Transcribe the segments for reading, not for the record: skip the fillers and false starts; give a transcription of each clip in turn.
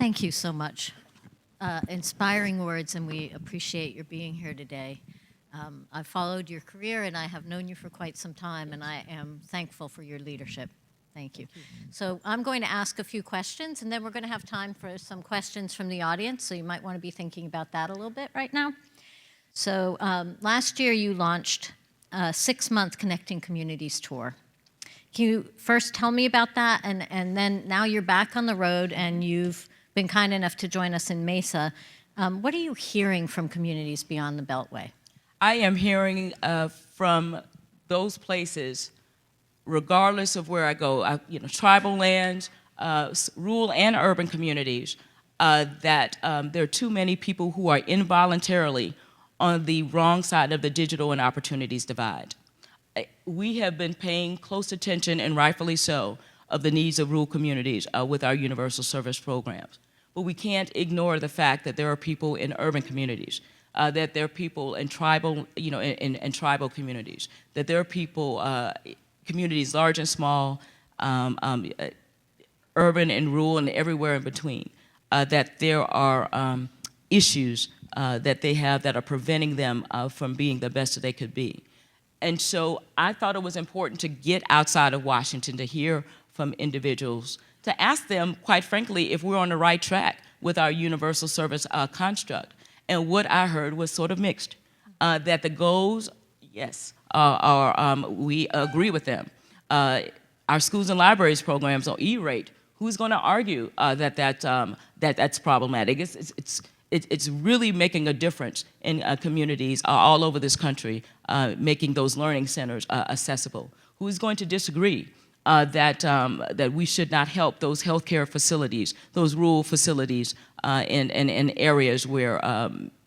Thank you so much. Inspiring words, and we appreciate your being here today. I've followed your career, and I have known you for quite some time, and I am thankful for your leadership. Thank you. So I'm going to ask a few questions, and then we're going to have time for some questions from the audience, so you might want to be thinking about that a little bit right now. So last year you launched a 6-month Connecting Communities tour. Can you first tell me about that, and then now you're back on the road, and you've been kind enough to join us in Mesa. What are you hearing from communities beyond the Beltway? I am hearing from those places, regardless of where I go, tribal lands, rural and urban communities, that there are too many people who are involuntarily on the wrong side of the digital and opportunities divide. We have been paying close attention, and rightfully so, of the needs of rural communities with our universal service programs. But we can't ignore the fact that there are people in urban communities, that there are people in tribal, in tribal communities, that there are people, communities large and small, urban and rural and everywhere in between, that there are issues that they have that are preventing them from being the best that they could be. And so I thought it was important to get outside of Washington to hear from individuals, to ask them, quite frankly, if we're on the right track with our universal service construct. And what I heard was sort of mixed, that the goals, yes, we agree with them. Our schools and libraries programs on E-rate, who's going to argue that's problematic? It's really making a difference in communities all over this country, making those learning centers accessible. Who's going to disagree that we should not help those healthcare facilities, those rural facilities in areas where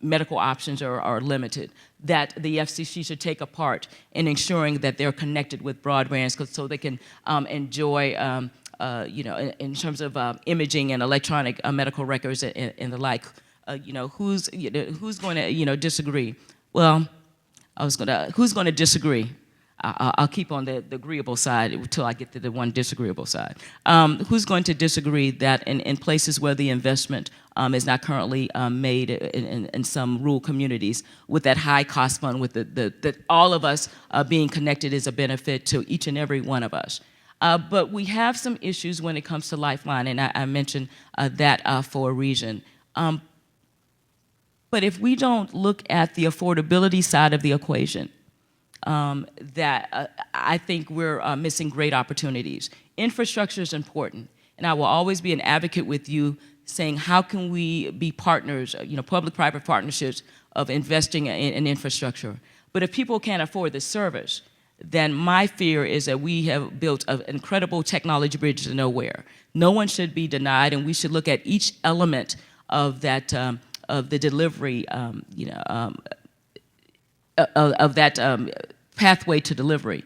medical options are limited, that the FCC should take a part in ensuring that they're connected with broadband so they can enjoy, in terms of imaging and electronic medical records and the like. Who's going to disagree? Well, who's going to disagree? I'll keep on the agreeable side until I get to the one disagreeable side. Who's going to disagree that in places where the investment is not currently made in some rural communities, with that high cost fund, with that all of us being connected is a benefit to each and every one of us. But we have some issues when it comes to Lifeline, and I mentioned that for a reason. But if we don't look at the affordability side of the equation, I think we're missing great opportunities. Infrastructure is important, and I will always be an advocate with you saying how can we be partners, public-private partnerships of investing in infrastructure. But if people can't afford the service, then my fear is that we have built an incredible technology bridge to nowhere. No one should be denied, and we should look at each element of that, of the delivery, of that pathway to delivery,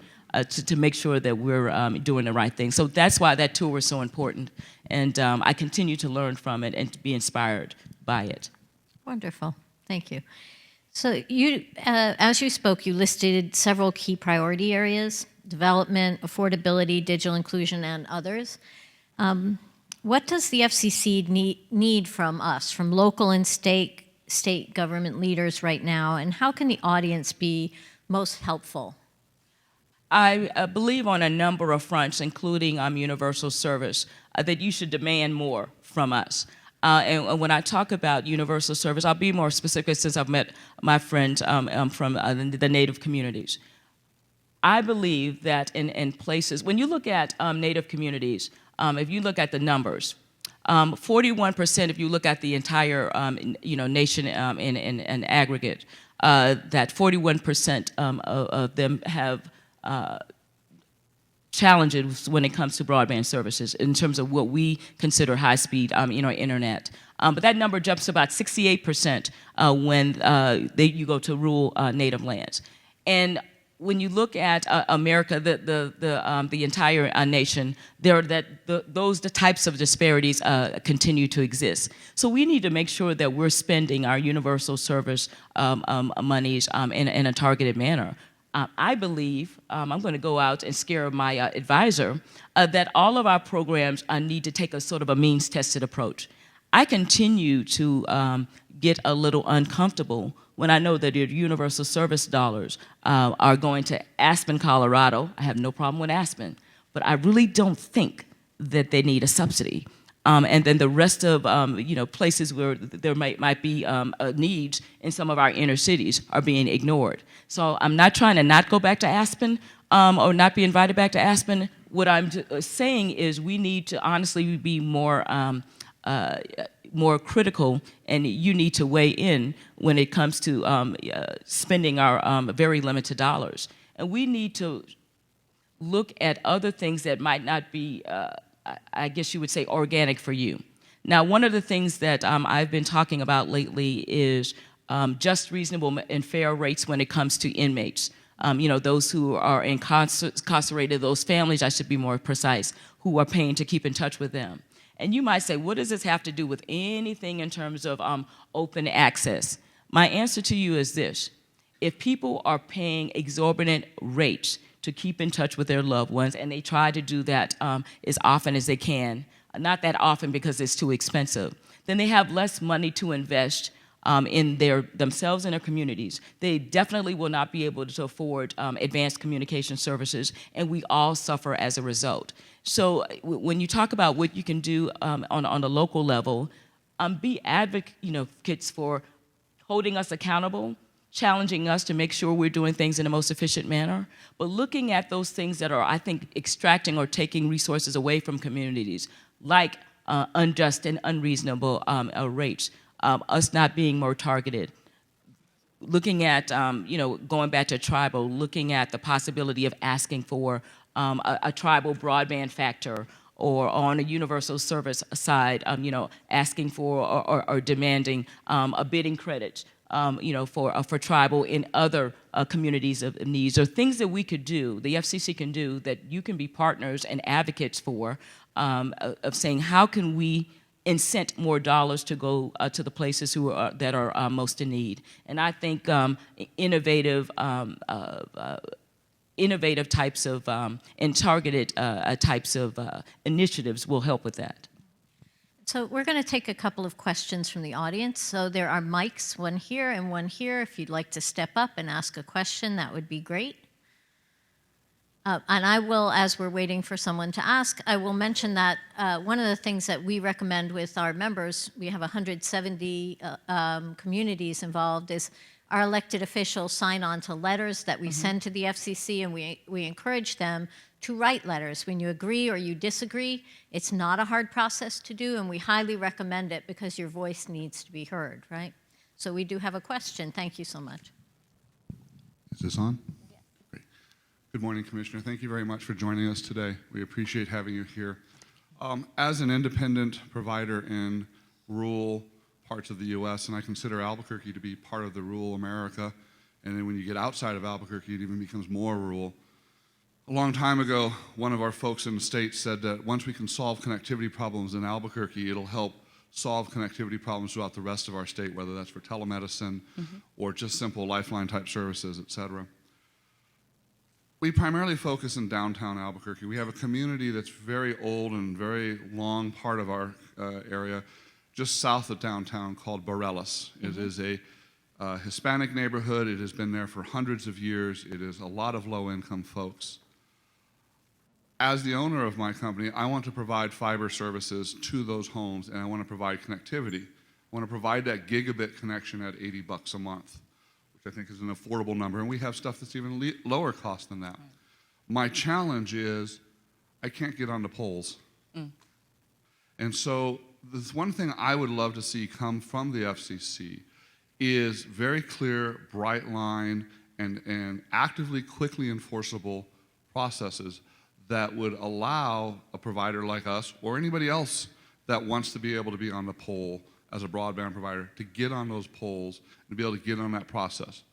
to make sure that we're doing the right thing. So that's why that tour was so important, and I continue to learn from it and to be inspired by it. Wonderful, thank you. So you, as you spoke, you listed several key priority areas: development, affordability, digital inclusion, and others. What does the FCC need from us, from local and state government leaders right now, and how can the audience be most helpful? I believe on a number of fronts, including universal service, that you should demand more from us. And when I talk about universal service, I'll be more specific since I've met my friends from the Native communities. I believe that in places, when you look at Native communities, if you look at the numbers, 41%, if you look at the entire nation in aggregate, that 41% of them have challenges when it comes to broadband services in terms of what we consider high-speed internet. But that number jumps to about 68% when you go to rural Native lands. And when you look at America, the entire nation, those types of disparities continue to exist. So we need to make sure that we're spending our universal service monies in a targeted manner. I believe, I'm going to go out and scare my advisor, that all of our programs need to take a sort of a means-tested approach. I continue to get a little uncomfortable when I know that your universal service dollars are going to Aspen, Colorado. I have no problem with Aspen, but I really don't think that they need a subsidy. And then the rest of places where there might be needs in some of our inner cities are being ignored. So I'm not trying to not go back to Aspen or not be invited back to Aspen. What I'm saying is we need to honestly be more critical, and you need to weigh in when it comes to spending our very limited dollars. And we need to look at other things that might not be, I guess you would say, organic for you. Now, one of the things that I've been talking about lately is just, reasonable, and fair rates when it comes to inmates. Those who are incarcerated, those families, I should be more precise, who are paying to keep in touch with them. And you might say, what does this have to do with anything in terms of open access? My answer to you is this. If people are paying exorbitant rates to keep in touch with their loved ones, and they try to do that as often as they can, not that often because it's too expensive, then they have less money to invest in themselves and their communities. They definitely will not be able to afford advanced communication services, and we all suffer as a result. So when you talk about what you can do on the local level, be advocates for holding us accountable, challenging us to make sure we're doing things in the most efficient manner, but looking at those things that are, I think, extracting or taking resources away from communities, like unjust and unreasonable rates, us not being more targeted. Looking at, going back to tribal, looking at the possibility of asking for a tribal broadband factor, or on a universal service side, asking for or demanding a bidding credit, for tribal in other communities of needs, or things that we could do, the FCC can do, that you can be partners and advocates for, of saying how can we incent more dollars to go to the places that are most in need. And I think innovative types of and targeted types of initiatives will help with that. So we're going to take a couple of questions from the audience. So there are mics, one here and one here. If you'd like to step up and ask a question, that would be great. And I will, as we're waiting for someone to ask, I will mention that one of the things that we recommend with our members, we have 170 communities involved, is our elected officials sign on to letters that we send to the FCC, and we encourage them to write letters. When you agree or you disagree, it's not a hard process to do, and we highly recommend it because your voice needs to be heard, right? So we do have a question. Thank you so much. Is this on? Yeah. Great. Good morning, Commissioner. Thank you very much for joining us today. We appreciate having you here. As an independent provider in rural parts of the U.S., and I consider Albuquerque to be part of the rural America, and then when you get outside of Albuquerque, it even becomes more rural. A long time ago, one of our folks in the state said that once we can solve connectivity problems in Albuquerque, it'll help solve connectivity problems throughout the rest of our state, whether that's for telemedicine or just simple lifeline type services, et cetera. We primarily focus in downtown Albuquerque. We have a community that's very old and very long part of our area, just south of downtown, called Barelas. It is a Hispanic neighborhood. It has been there for hundreds of years. It is a lot of low-income folks. As the owner of my company, I want to provide fiber services to those homes, and I want to provide connectivity. I want to provide that gigabit connection at $80 a month, which I think is an affordable number, and we have stuff that's even lower cost than that. My challenge is I can't get on the poles. And so this one thing I would love to see come from the FCC is very clear, bright line, and actively, quickly enforceable processes that would allow a provider like us or anybody else that wants to be able to be on the pole as a broadband provider to get on those poles and be able to get on that process.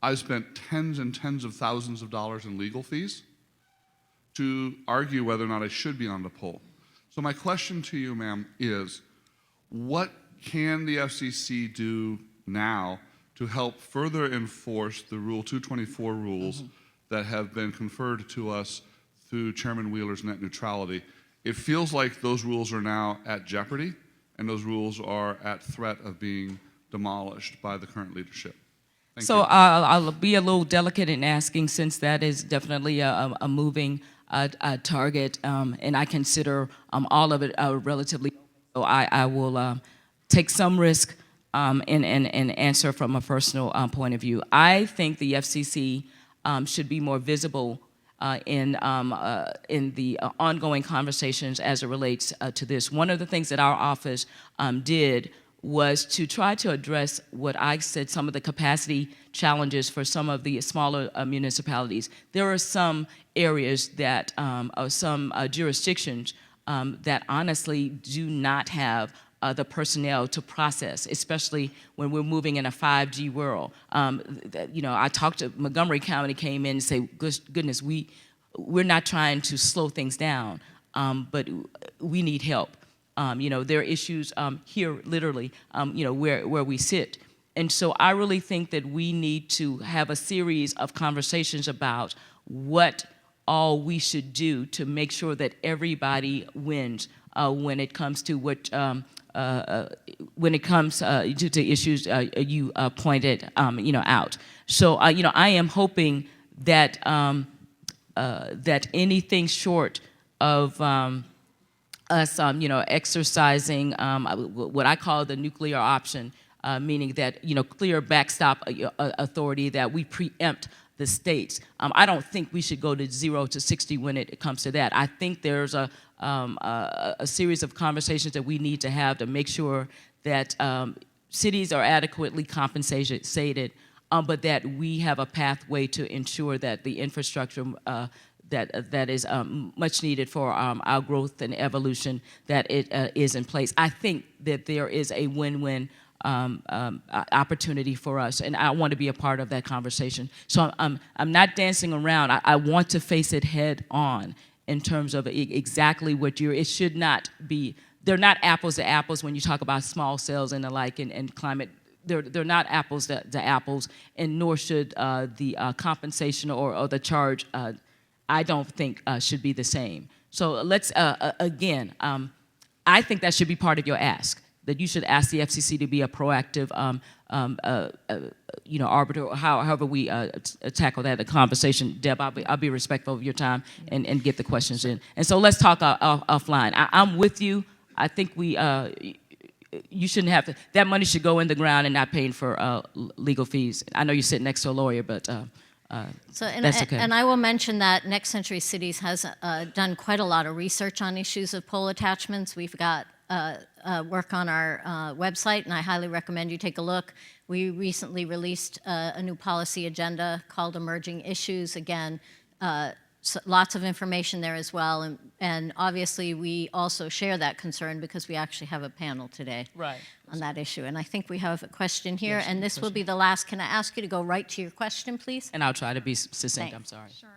I've spent tens and tens of thousands of dollars in legal fees to argue whether or not I should be on the pole. So my question to you, ma'am, is what can the FCC do now to help further enforce the Rule 224 rules that have been conferred to us through Chairman Wheeler's net neutrality? It feels like those rules are now at jeopardy, and those rules are at threat of being demolished by the current leadership. Thank So you. I'll be a little delicate in asking, since that is definitely a moving target, and I consider all of it relatively. So I will take some risk and answer from a personal point of view. I think the FCC should be more visible in the ongoing conversations as it relates to this. One of the things that our office did was to try to address what I said, some of the capacity challenges for some of the smaller municipalities. There are some areas that, or some jurisdictions that honestly do not have the personnel to process, especially when we're moving in a 5G world. I talked to Montgomery County, came in and say, goodness, we're not trying to slow things down, but we need help. There are issues here, literally, where we sit. And so I really think that we need to have a series of conversations about what all we should do to make sure that everybody wins when it comes to what to issues you pointed out. So I am hoping that that anything short of us exercising what I call the nuclear option, meaning that clear backstop authority, that we preempt the states. I don't think we should go to 0 to 60 when it comes to that. I think there's a series of conversations that we need to have to make sure that cities are adequately compensated, but that we have a pathway to ensure that the infrastructure that is much needed for our growth and evolution, that it is in place. I think that there is a win-win opportunity for us, and I want to be a part of that conversation. So I'm not dancing around. I want to face it head on in terms of exactly what it should not be. They're not apples to apples when you talk about small cells and the like and climate. They're not apples to apples, and nor should the compensation or the charge, I don't think should be the same. So let's, again, I think that should be part of your ask, that you should ask the FCC to be a proactive arbiter, or however we tackle that, the conversation. Deb, I'll be respectful of your time and get the questions in. And so let's talk offline. I'm with you. I think you shouldn't have to, that money should go in the ground and not paying for legal fees. I know you sit next to a lawyer, but that's okay. And I will mention that Next Century Cities has done quite a lot of research on issues of pole attachments. We've got work on our website, and I highly recommend you take a look. We recently released a new policy agenda called Emerging Issues. Again, so lots of information there as well, and obviously we also share that concern because we actually have a panel today on that issue. And I think we have a question here, yes, and this will be the last. Can I ask you to go right to your question, please? And I'll try to be succinct. Thanks. I'm sorry. Sure.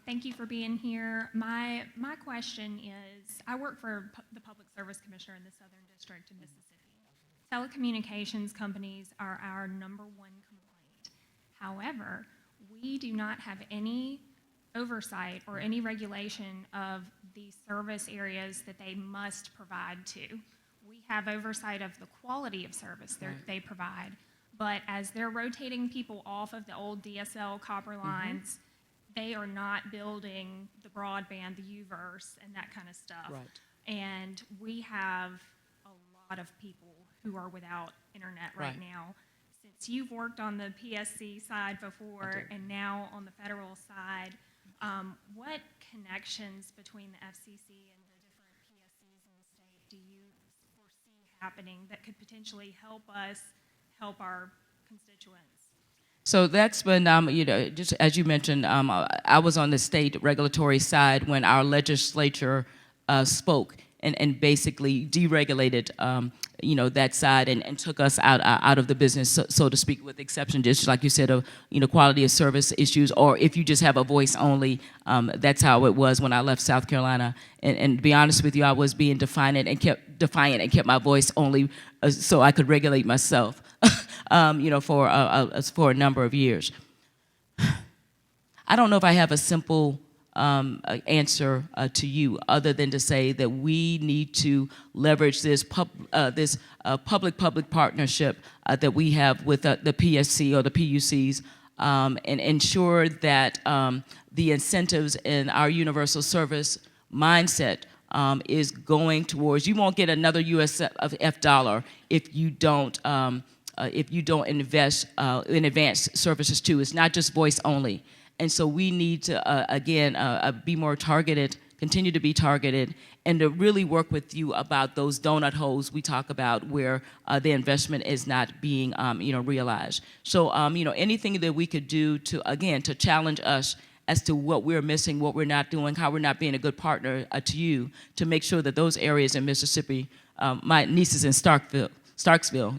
Thank you for being here. My question is, I work for the Public Service Commissioner in the Southern District of Mississippi. Telecommunications companies are our #1 complaint. However, we do not have any oversight or any regulation of the service areas that they must provide to. We have oversight of the quality of service they provide, but as they're rotating people off of the old DSL copper lines, they are not building the broadband, the U-verse, and that kind of stuff. Right. And we have a lot of people who are without internet right now. Since you've worked on the PSC side before and now on the federal side, what connections between the FCC and the different PSCs in the state do you foresee happening that could potentially help us help our constituents? So that's when, just as you mentioned, I was on the state regulatory side when our legislature spoke and basically deregulated, that side and took us out of the business, so to speak, with exception, just like you said, of quality of service issues, or if you just have a voice only. That's how it was when I left South Carolina. And to be honest with you, I was being defiant and kept my voice only so I could regulate myself, for a number of years. I don't know if I have a simple answer to you other than to say that we need to leverage this public-public partnership that we have with the PSC or the PUCs and ensure that the incentives in our universal service mindset is going towards, you won't get another USF dollar if you don't invest in advanced services too. It's not just voice only. And so we need to, again, be more targeted, continue to be targeted, and to really work with you about those donut holes we talk about where the investment is not being, realized. So, anything that we could do to, again, to challenge us as to what we're missing, what we're not doing, how we're not being a good partner to you, to make sure that those areas in Mississippi, my niece is in Starksville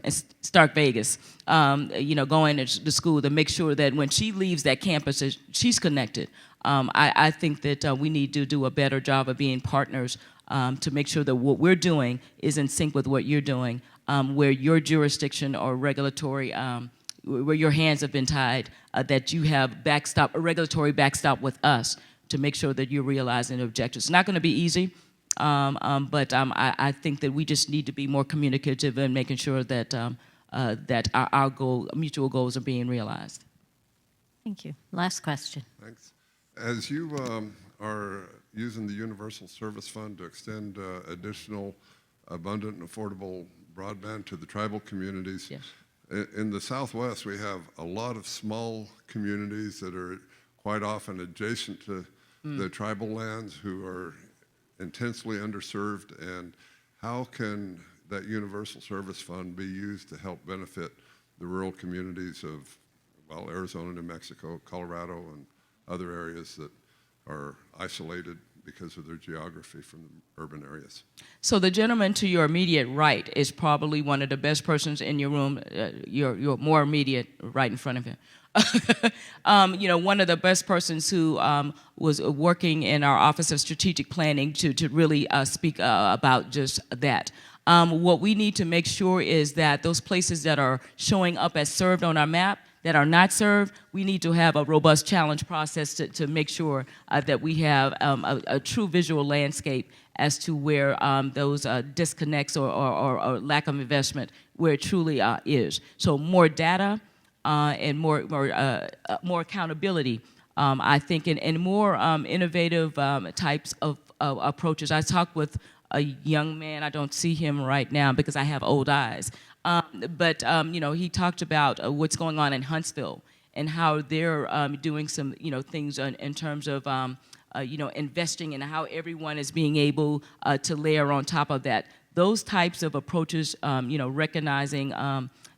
and Stark Vegas, going to school, to make sure that when she leaves that campus, that she's connected. I think that we need to do a better job of being partners to make sure that what we're doing is in sync with what you're doing, where your jurisdiction or regulatory, where your hands have been tied, that you have a regulatory backstop with us to make sure that you're realizing the objectives. It's not going to be easy. But I think that we just need to be more communicative and making sure that that our mutual goals are being realized. Thank you. Last question. Thanks. As you are using the Universal Service Fund to extend additional abundant and affordable broadband to the tribal communities, Yes. In the Southwest we have a lot of small communities that are quite often adjacent to the tribal lands who are intensely underserved, and how can that Universal Service Fund be used to help benefit the rural communities of, well, Arizona, New Mexico, Colorado, and other areas that are isolated because of their geography from the urban areas? So the gentleman to your immediate right is probably one of the best persons in your room, your more immediate right in front of him. One of the best persons who was working in our Office of Strategic Planning to really speak about just that. What we need to make sure is that those places that are showing up as served on our map, that are not served, we need to have a robust challenge process to make sure that we have a true visual landscape as to where those disconnects or lack of investment, where it truly is. So more data, and more accountability, I think, and more innovative types of approaches. I talked with a young man, I don't see him right now because I have old eyes, but he talked about what's going on in Huntsville and how they're doing some things in terms of investing, and how everyone is being able to layer on top of that. Those types of approaches, recognizing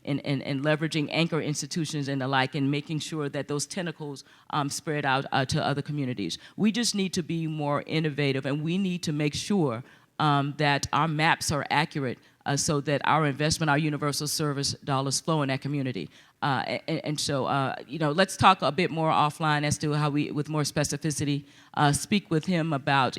and leveraging anchor institutions and the like, and making sure that those tentacles spread out to other communities. We just need to be more innovative, and we need to make sure that our maps are accurate so that our investment, our universal service dollars flow in that community. So, let's talk a bit more offline as to how we, with more specificity, speak with him about,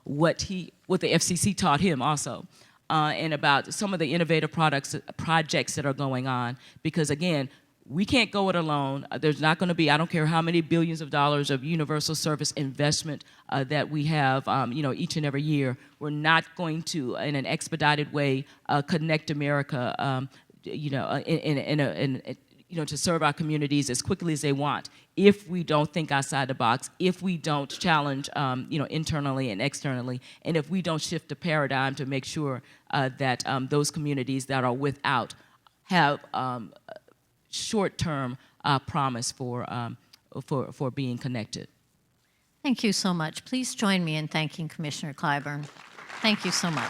what the FCC taught him also. And about some of the innovative projects that are going on, because again, we can't go it alone. There's not going to be, I don't care how many billions of dollars of universal service investment that we have, each and every year. We're not going to, in an expedited way, connect America, to serve our communities as quickly as they want, if we don't think outside the box, if we don't challenge, internally and externally, and if we don't shift the paradigm to make sure that those communities that are without have short-term promise for being connected. Thank you so much. Please join me in thanking Commissioner Clyburn. Thank you so much.